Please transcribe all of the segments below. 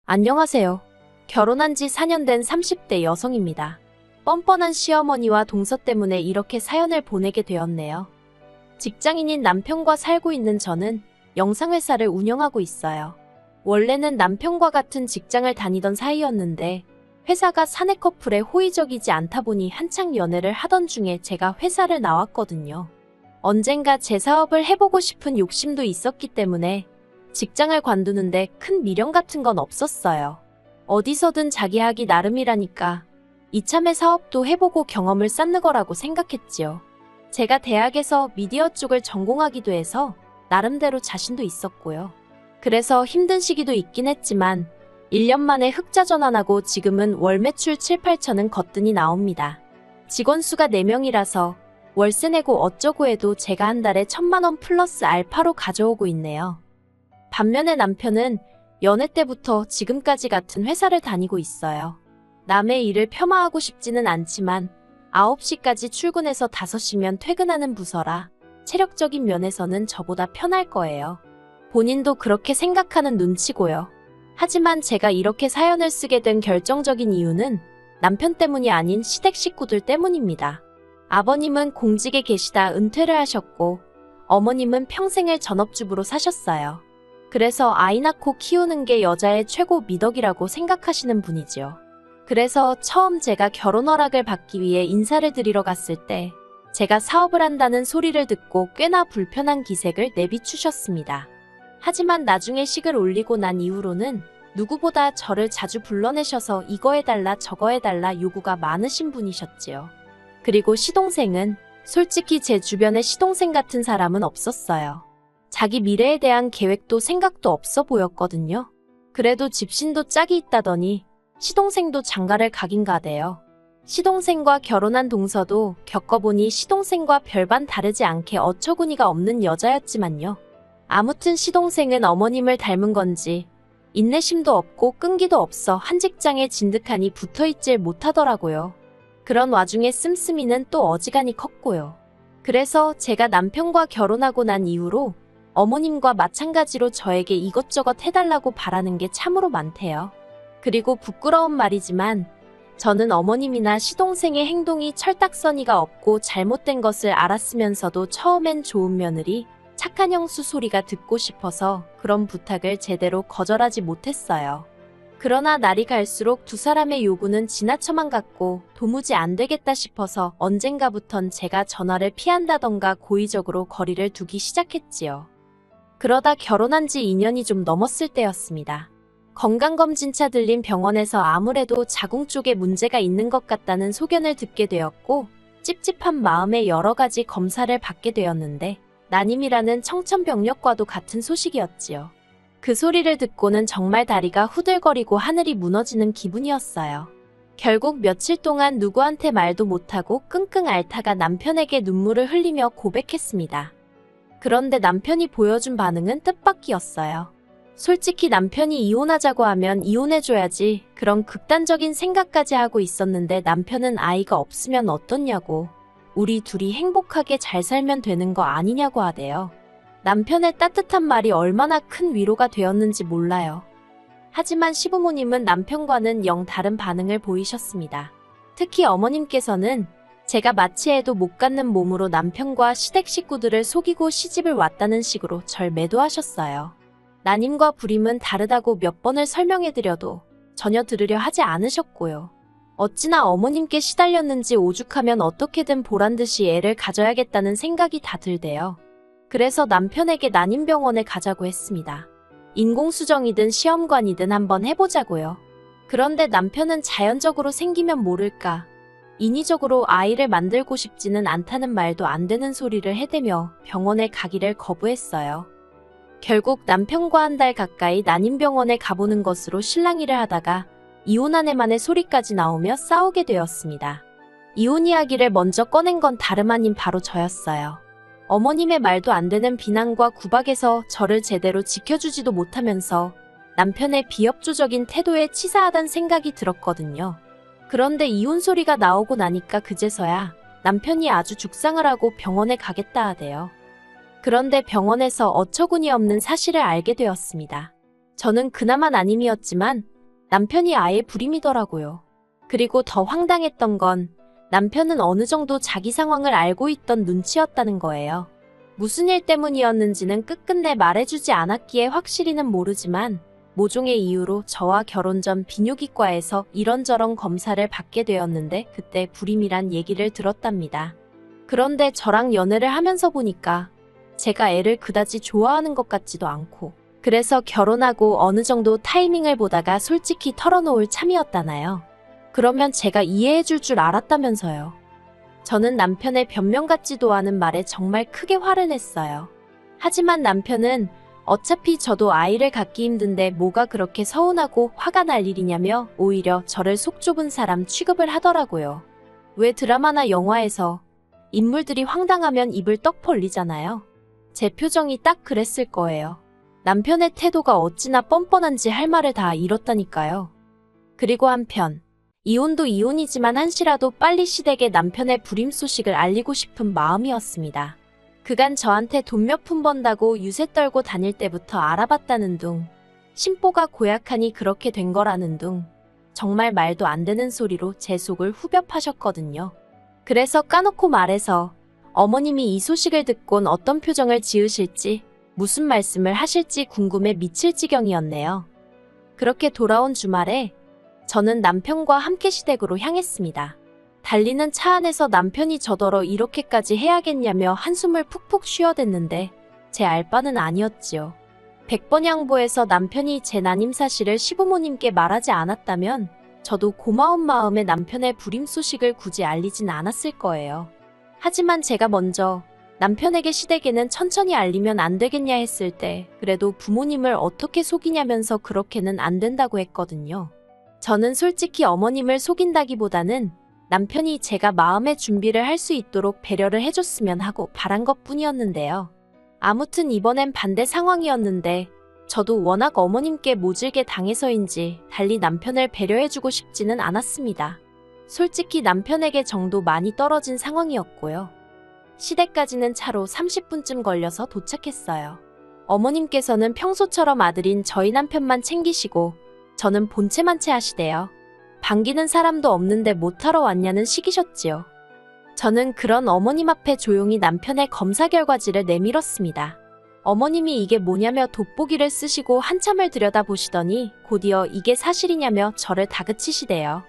안녕하세요. 결혼한 지 4년 된 30대 여성입니다. 뻔뻔한 시어머니와 동서 때문에 이렇게 사연을 보내게 되었네요. 직장인인 남편과 살고 있는 저는 영상회사를 운영하고 있어요. 원래는 남편과 같은 직장을 다니던 사이였는데 회사가 사내 커플에 호의적이지 않다 보니 한창 연애를 하던 중에 제가 회사를 나왔거든요. 언젠가 제 사업을 해보고 싶은 욕심도 있었기 때문에 직장을 관두는데 큰 미련 같은 건 없었어요. 어디서든 자기 하기 나름이라니까 이참에 사업도 해보고 경험을 쌓는 거라고 생각했지요. 제가 대학에서 미디어 쪽을 전공하기도 해서 나름대로 자신도 있었고요. 그래서 힘든 시기도 있긴 했지만 1년 만에 흑자 전환하고 지금은 월 매출 7, 8천은 거뜬히 나옵니다. 직원 수가 4명이라서 월세 내고 어쩌고 해도 제가 한 달에 1,000만 원 플러스 알파로 가져오고 있네요. 반면에 남편은 연애 때부터 지금까지 같은 회사를 다니고 있어요. 남의 일을 폄하하고 싶지는 않지만 9시까지 출근해서 5시면 퇴근하는 부서라 체력적인 면에서는 저보다 편할 거예요. 본인도 그렇게 생각하는 눈치고요. 하지만 제가 이렇게 사연을 쓰게 된 결정적인 이유는 남편 때문이 아닌 시댁 식구들 때문입니다. 아버님은 공직에 계시다 은퇴를 하셨고 어머님은 평생을 전업주부로 사셨어요. 그래서 아이 낳고 키우는 게 여자의 최고 미덕이라고 생각하시는 분이지요. 그래서 처음 제가 결혼 허락을 받기 위해 인사를 드리러 갔을 때 제가 사업을 한다는 소리를 듣고 꽤나 불편한 기색을 내비추셨습니다. 하지만 나중에 식을 올리고 난 이후로는 누구보다 저를 자주 불러내셔서 이거 해달라 저거 해달라 요구가 많으신 분이셨지요. 그리고 시동생은 솔직히 제 주변에 시동생 같은 사람은 없었어요. 자기 미래에 대한 계획도 생각도 없어 보였거든요. 그래도 집신도 짝이 있다더니 시동생도 장가를 가긴 가대요. 시동생과 결혼한 동서도 겪어보니 시동생과 별반 다르지 않게 어처구니가 없는 여자였지만요. 아무튼 시동생은 어머님을 닮은 건지 인내심도 없고 끈기도 없어 한 직장에 진득하니 붙어있질 못하더라고요. 그런 와중에 씀씀이는 또 어지간히 컸고요. 그래서 제가 남편과 결혼하고 난 이후로 어머님과 마찬가지로 저에게 이것저것 해달라고 바라는 게 참으로 많대요. 그리고 부끄러운 말이지만 저는 어머님이나 시동생의 행동이 철딱서니가 없고 잘못된 것을 알았으면서도 처음엔 좋은 며느리, 착한 형수 소리가 듣고 싶어서 그런 부탁을 제대로 거절하지 못했어요. 그러나 날이 갈수록 두 사람의 요구는 지나쳐만 갔고 도무지 안 되겠다 싶어서 언젠가부턴 제가 전화를 피한다던가 고의적으로 거리를 두기 시작했지요. 그러다 결혼한 지 2년이 좀 넘었을 때였습니다. 건강검진차 들린 병원에서 아무래도 자궁 쪽에 문제가 있는 것 같다는 소견을 듣게 되었고 찝찝한 마음에 여러 가지 검사를 받게 되었는데 난임이라는 청천벽력과도 같은 소식이었지요. 그 소리를 듣고는 정말 다리가 후들거리고 하늘이 무너지는 기분이었어요. 결국 며칠 동안 누구한테 말도 못하고 끙끙 앓다가 남편에게 눈물을 흘리며 고백했습니다. 그런데 남편이 보여준 반응은 뜻밖이었어요. 솔직히 남편이 이혼하자고 하면 이혼해줘야지 그런 극단적인 생각까지 하고 있었는데 남편은 아이가 없으면 어떻냐고 우리 둘이 행복하게 잘 살면 되는 거 아니냐고 하대요. 남편의 따뜻한 말이 얼마나 큰 위로가 되었는지 몰라요. 하지만 시부모님은 남편과는 영 다른 반응을 보이셨습니다. 특히 어머님께서는 제가 마치 해도 못 갖는 몸으로 남편과 시댁 식구들을 속이고 시집을 왔다는 식으로 절 매도하셨어요. 난임과 불임은 다르다고 몇 번을 설명해드려도 전혀 들으려 하지 않으셨고요. 어찌나 어머님께 시달렸는지 오죽하면 어떻게든 보란듯이 애를 가져야겠다는 생각이 다 들대요. 그래서 남편에게 난임병원에 가자고 했습니다. 인공수정이든 시험관이든 한번 해보자고요. 그런데 남편은 자연적으로 생기면 모를까 인위적으로 아이를 만들고 싶지는 않다는 말도 안 되는 소리를 해대며 병원에 가기를 거부했어요. 결국 남편과 한 달 가까이 난임병원에 가보는 것으로 실랑이를 하다가 이혼 아내만의 소리까지 나오며 싸우게 되었습니다. 이혼 이야기를 먼저 꺼낸 건 다름 아닌 바로 저였어요. 어머님의 말도 안 되는 비난과 구박에서 저를 제대로 지켜주지도 못하면서 남편의 비협조적인 태도에 치사하단 생각이 들었거든요. 그런데 이혼 소리가 나오고 나니까 그제서야 남편이 아주 죽상을 하고 병원에 가겠다 하대요. 그런데 병원에서 어처구니 없는 사실을 알게 되었습니다. 저는 그나마 난임이었지만 남편이 아예 불임이더라고요. 그리고 더 황당했던 건 남편은 어느 정도 자기 상황을 알고 있던 눈치였다는 거예요. 무슨 일 때문이었는지는 끝끝내 말해주지 않았기에 확실히는 모르지만 모종의 이유로 저와 결혼 전 비뇨기과에서 이런저런 검사를 받게 되었는데 그때 불임이란 얘기를 들었답니다. 그런데 저랑 연애를 하면서 보니까 제가 애를 그다지 좋아하는 것 같지도 않고 그래서 결혼하고 어느 정도 타이밍을 보다가 솔직히 털어놓을 참이었다나요. 그러면 제가 이해해줄 줄 알았다면서요. 저는 남편의 변명 같지도 않은 말에 정말 크게 화를 냈어요. 하지만 남편은 어차피 저도 아이를 갖기 힘든데 뭐가 그렇게 서운하고 화가 날 일이냐며 오히려 저를 속 좁은 사람 취급을 하더라고요. 왜 드라마나 영화에서 인물들이 황당하면 입을 떡 벌리잖아요. 제 표정이 딱 그랬을 거예요. 남편의 태도가 어찌나 뻔뻔한지 할 말을 다 잃었다니까요. 그리고 한편 이혼도 이혼이지만 한시라도 빨리 시댁에 남편의 불임 소식을 알리고 싶은 마음이었습니다. 그간 저한테 돈 몇 푼 번다고 유세 떨고 다닐 때부터 알아봤다는 둥, 심보가 고약하니 그렇게 된 거라는 둥, 정말 말도 안 되는 소리로 제 속을 후벼 파셨거든요. 그래서 까놓고 말해서 어머님이 이 소식을 듣곤 어떤 표정을 지으실지, 무슨 말씀을 하실지 궁금해 미칠 지경이었네요. 그렇게 돌아온 주말에 저는 남편과 함께 시댁으로 향했습니다. 달리는 차 안에서 남편이 저더러 이렇게까지 해야겠냐며 한숨을 푹푹 쉬어댔는데 제 알바는 아니었지요. 100번 양보해서 남편이 제 난임 사실을 시부모님께 말하지 않았다면 저도 고마운 마음에 남편의 불임 소식을 굳이 알리진 않았을 거예요. 하지만 제가 먼저 남편에게 시댁에는 천천히 알리면 안 되겠냐 했을 때 그래도 부모님을 어떻게 속이냐면서 그렇게는 안 된다고 했거든요. 저는 솔직히 어머님을 속인다기보다는 남편이 제가 마음의 준비를 할 수 있도록 배려를 해줬으면 하고 바란 것뿐이었는데요. 아무튼 이번엔 반대 상황이었는데 저도 워낙 어머님께 모질게 당해서인지 달리 남편을 배려해주고 싶지는 않았습니다. 솔직히 남편에게 정도 많이 떨어진 상황이었고요. 시댁까지는 차로 30분쯤 걸려서 도착했어요. 어머님께서는 평소처럼 아들인 저희 남편만 챙기시고 저는 본체만체 하시대요. 반기는 사람도 없는데 못하러 왔냐는 식이셨지요. 저는 그런 어머님 앞에 조용히 남편의 검사 결과지를 내밀었습니다. 어머님이 이게 뭐냐며 돋보기를 쓰시고 한참을 들여다보시더니 곧이어 이게 사실이냐며 저를 다그치시대요.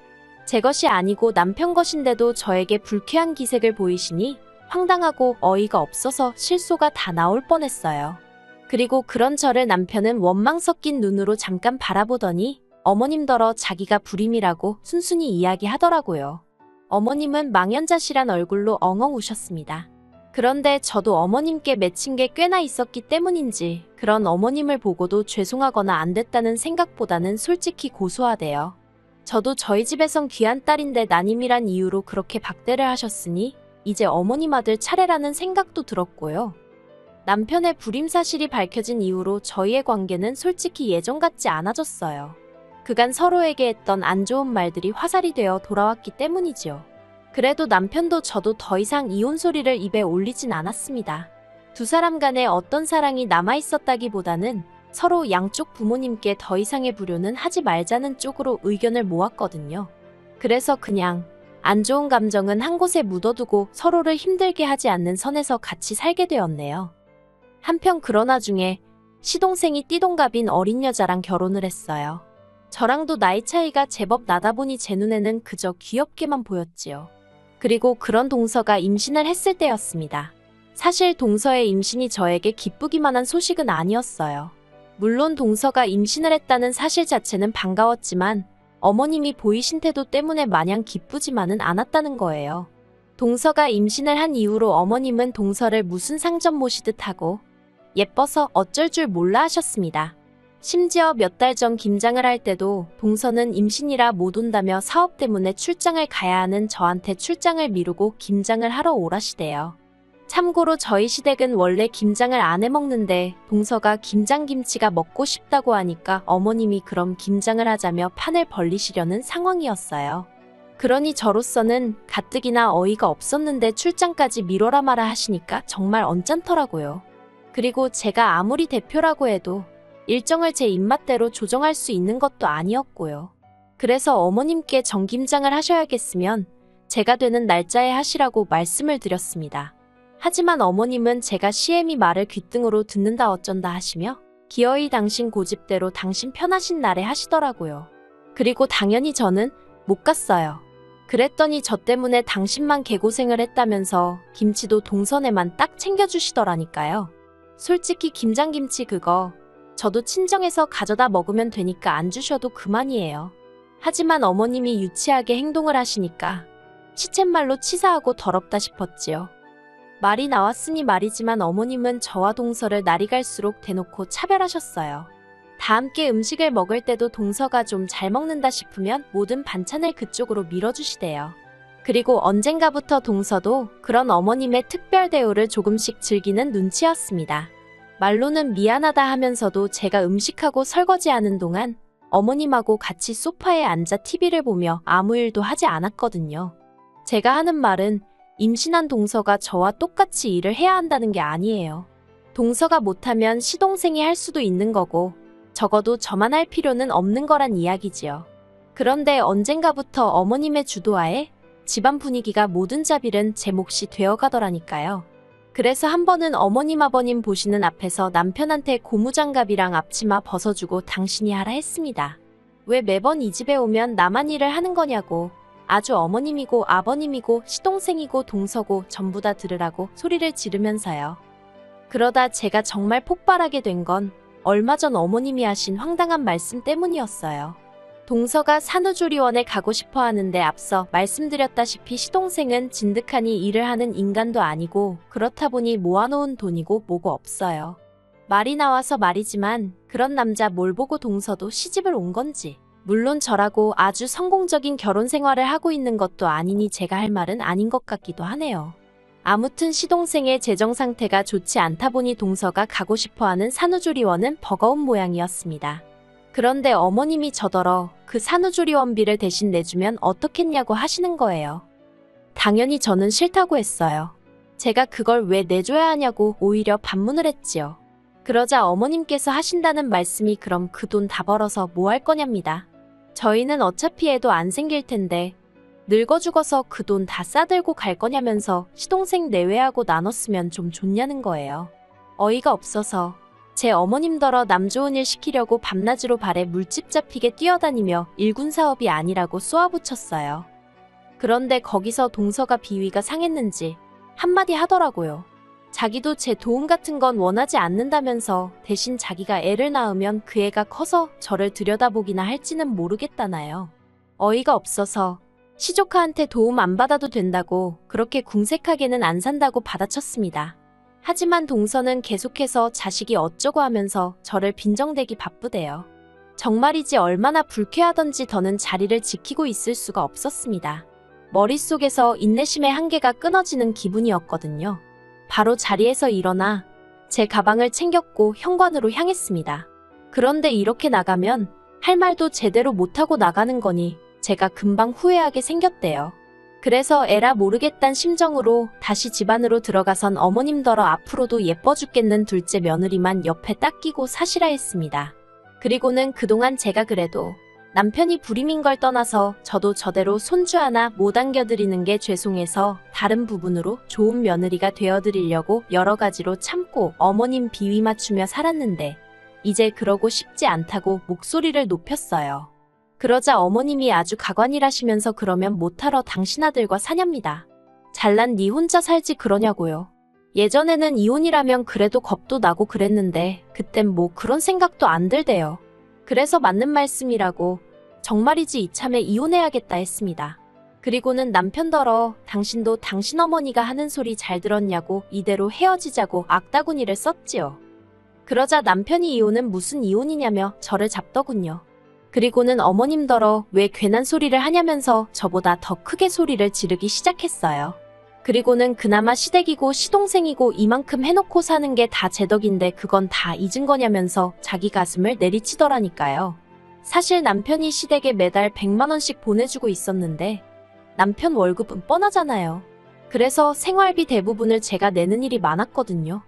제 것이 아니고 남편 것인데도 저에게 불쾌한 기색을 보이시니 황당하고 어이가 없어서 실소가 다 나올 뻔했어요. 그리고 그런 저를 남편은 원망 섞인 눈으로 잠깐 바라보더니 어머님더러 자기가 불임이라고 순순히 이야기하더라고요. 어머님은 망연자실한 얼굴로 엉엉 우셨습니다. 그런데 저도 어머님께 맺힌 게 꽤나 있었기 때문인지 그런 어머님을 보고도 죄송하거나 안 됐다는 생각보다는 솔직히 고소하대요. 저도 저희 집에선 귀한 딸인데 난임이란 이유로 그렇게 박대를 하셨으니 이제 어머님 아들 차례라는 생각도 들었고요. 남편의 불임 사실이 밝혀진 이후로 저희의 관계는 솔직히 예전 같지 않아졌어요. 그간 서로에게 했던 안 좋은 말들이 화살이 되어 돌아왔기 때문이지요. 그래도 남편도 저도 더 이상 이혼 소리를 입에 올리진 않았습니다. 두 사람 간에 어떤 사랑이 남아있었다기보다는 서로 양쪽 부모님께 더 이상의 불효는 하지 말자는 쪽으로 의견을 모았거든요. 그래서 그냥 안 좋은 감정은 한 곳에 묻어두고 서로를 힘들게 하지 않는 선에서 같이 살게 되었네요. 한편 그런 와중에 시동생이 띠동갑인 어린 여자랑 결혼을 했어요. 저랑도 나이 차이가 제법 나다 보니 제 눈에는 그저 귀엽게만 보였지요. 그리고 그런 동서가 임신을 했을 때였습니다. 사실 동서의 임신이 저에게 기쁘기만 한 소식은 아니었어요. 물론 동서가 임신을 했다는 사실 자체는 반가웠지만 어머님이 보이신 태도 때문에 마냥 기쁘지만은 않았다는 거예요. 동서가 임신을 한 이후로 어머님은 동서를 무슨 상점 모시듯 하고 예뻐서 어쩔 줄 몰라 하셨습니다. 심지어 몇 달 전 김장을 할 때도 동서는 임신이라 못 온다며 사업 때문에 출장을 가야 하는 저한테 출장을 미루고 김장을 하러 오라시대요. 참고로 저희 시댁은 원래 김장을 안 해먹는데 동서가 김장김치가 먹고 싶다고 하니까 어머님이 그럼 김장을 하자며 판을 벌리시려는 상황이었어요. 그러니 저로서는 가뜩이나 어이가 없었는데 출장까지 미뤄라 마라 하시니까 정말 언짢더라고요. 그리고 제가 아무리 대표라고 해도 일정을 제 입맛대로 조정할 수 있는 것도 아니었고요. 그래서 어머님께 정김장을 하셔야겠으면 제가 되는 날짜에 하시라고 말씀을 드렸습니다. 하지만 어머님은 제가 시애미 말을 귓등으로 듣는다 어쩐다 하시며 기어이 당신 고집대로 당신 편하신 날에 하시더라고요. 그리고 당연히 저는 못 갔어요. 그랬더니 저 때문에 당신만 개고생을 했다면서 김치도 동선에만 딱 챙겨주시더라니까요. 솔직히 김장김치 그거 저도 친정에서 가져다 먹으면 되니까 안 주셔도 그만이에요. 하지만 어머님이 유치하게 행동을 하시니까 시쳇말로 치사하고 더럽다 싶었지요. 말이 나왔으니 말이지만 어머님은 저와 동서를 날이 갈수록 대놓고 차별하셨어요. 다 함께 음식을 먹을 때도 동서가 좀 잘 먹는다 싶으면 모든 반찬을 그쪽으로 밀어주시대요. 그리고 언젠가부터 동서도 그런 어머님의 특별 대우를 조금씩 즐기는 눈치였습니다. 말로는 미안하다 하면서도 제가 음식하고 설거지하는 동안 어머님하고 같이 소파에 앉아 TV를 보며 아무 일도 하지 않았거든요. 제가 하는 말은 임신한 동서가 저와 똑같이 일을 해야 한다는 게 아니에요. 동서가 못하면 시동생이 할 수도 있는 거고 적어도 저만 할 필요는 없는 거란 이야기지요. 그런데 언젠가부터 어머님의 주도하에 집안 분위기가 모든 자빌은 제 몫이 되어가더라니까요. 그래서 한 번은 어머님 아버님 보시는 앞에서 남편한테 고무장갑이랑 앞치마 벗어주고 당신이 하라 했습니다. 왜 매번 이 집에 오면 나만 일을 하는 거냐고. 아주 어머님이고 아버님이고 시동생이고 동서고 전부 다 들으라고 소리를 지르면서요. 그러다 제가 정말 폭발하게 된 건 얼마 전 어머님이 하신 황당한 말씀 때문이었어요. 동서가 산후조리원에 가고 싶어 하는데 앞서 말씀드렸다시피 시동생은 진득하니 일을 하는 인간도 아니고 그렇다 보니 모아놓은 돈이고 뭐고 없어요. 말이 나와서 말이지만 그런 남자 뭘 보고 동서도 시집을 온 건지. 물론 저라고 아주 성공적인 결혼 생활을 하고 있는 것도 아니니 제가 할 말은 아닌 것 같기도 하네요. 아무튼 시동생의 재정 상태가 좋지 않다 보니 동서가 가고 싶어하는 산후조리원은 버거운 모양이었습니다. 그런데 어머님이 저더러 그 산후조리원비를 대신 내주면 어떻겠냐고 하시는 거예요. 당연히 저는 싫다고 했어요. 제가 그걸 왜 내줘야 하냐고 오히려 반문을 했지요. 그러자 어머님께서 하신다는 말씀이 그럼 그 돈 다 벌어서 뭐 할 거냐입니다. 저희는 어차피 애도 안 생길 텐데 늙어 죽어서 그 돈 다 싸들고 갈 거냐면서 시동생 내외하고 나눴으면 좀 좋냐는 거예요. 어이가 없어서 제 어머님더러 남 좋은 일 시키려고 밤낮으로 발에 물집 잡히게 뛰어다니며 일군 사업이 아니라고 쏘아붙였어요. 그런데 거기서 동서가 비위가 상했는지 한마디 하더라고요. 자기도 제 도움 같은 건 원하지 않는다면서 대신 자기가 애를 낳으면 그 애가 커서 저를 들여다보기나 할지는 모르겠다나요. 어이가 없어서 시조카한테 도움 안 받아도 된다고 그렇게 궁색하게는 안 산다고 받아쳤습니다. 하지만 동서는 계속해서 자식이 어쩌고 하면서 저를 빈정대기 바쁘대요. 정말이지 얼마나 불쾌하던지 더는 자리를 지키고 있을 수가 없었습니다. 머릿속에서 인내심의 한계가 끊어지는 기분이었거든요. 바로 자리에서 일어나 제 가방을 챙겼고 현관으로 향했습니다. 그런데 이렇게 나가면 할 말도 제대로 못하고 나가는 거니 제가 금방 후회하게 생겼대요. 그래서 에라 모르겠단 심정으로 다시 집 안으로 들어가선 어머님더러 앞으로도 예뻐 죽겠는 둘째 며느리만 옆에 딱 끼고 사시라 했습니다. 그리고는 그동안 제가 그래도 남편이 불임인 걸 떠나서 저도 저대로 손주 하나 못 안겨드리는 게 죄송해서 다른 부분으로 좋은 며느리가 되어드리려고 여러 가지로 참고 어머님 비위 맞추며 살았는데 이제 그러고 싶지 않다고 목소리를 높였어요. 그러자 어머님이 아주 가관이라시면서 그러면 못하러 당신 아들과 사냐입니다. 잘난 니 혼자 살지 그러냐고요. 예전에는 이혼이라면 그래도 겁도 나고 그랬는데 그땐 뭐 그런 생각도 안 들대요. 그래서 맞는 말씀이라고 정말이지 이참에 이혼해야겠다 했습니다. 그리고는 남편더러 당신도 당신 어머니가 하는 소리 잘 들었냐고 이대로 헤어지자고 악다구니를 썼지요. 그러자 남편이 이혼은 무슨 이혼이냐며 저를 잡더군요. 그리고는 어머님더러 왜 괜한 소리를 하냐면서 저보다 더 크게 소리를 지르기 시작했어요. 그리고는 그나마 시댁이고 시동생이고 이만큼 해놓고 사는 게 다 제 덕인데 그건 다 잊은 거냐면서 자기 가슴을 내리치더라니까요. 사실 남편이 시댁에 매달 100만 원씩 보내주고 있었는데 남편 월급은 뻔하잖아요. 그래서 생활비 대부분을 제가 내는 일이 많았거든요.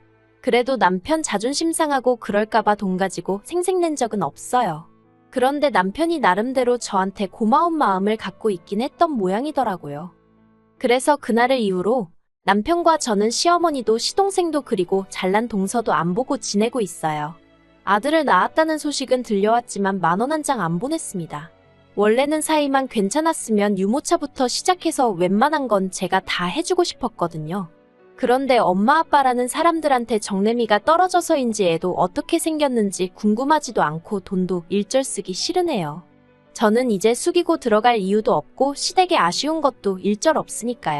그래도 남편 자존심 상하고 그럴까봐 돈 가지고 생색낸 적은 없어요. 그런데 남편이 나름대로 저한테 고마운 마음을 갖고 있긴 했던 모양이더라고요. 그래서 그날을 이후로 남편과 저는 시어머니도 시동생도 그리고 잘난 동서도 안 보고 지내고 있어요. 아들을 낳았다는 소식은 들려왔지만 10,000원 한 장 안 보냈습니다. 원래는 사이만 괜찮았으면 유모차부터 시작해서 웬만한 건 제가 다 해주고 싶었거든요. 그런데 엄마 아빠라는 사람들한테 정내미가 떨어져서인지 애도 어떻게 생겼는지 궁금하지도 않고 돈도 일절 쓰기 싫으네요. 저는 이제 숙이고 들어갈 이유도 없고 시댁에 아쉬운 것도 일절 없으니까요.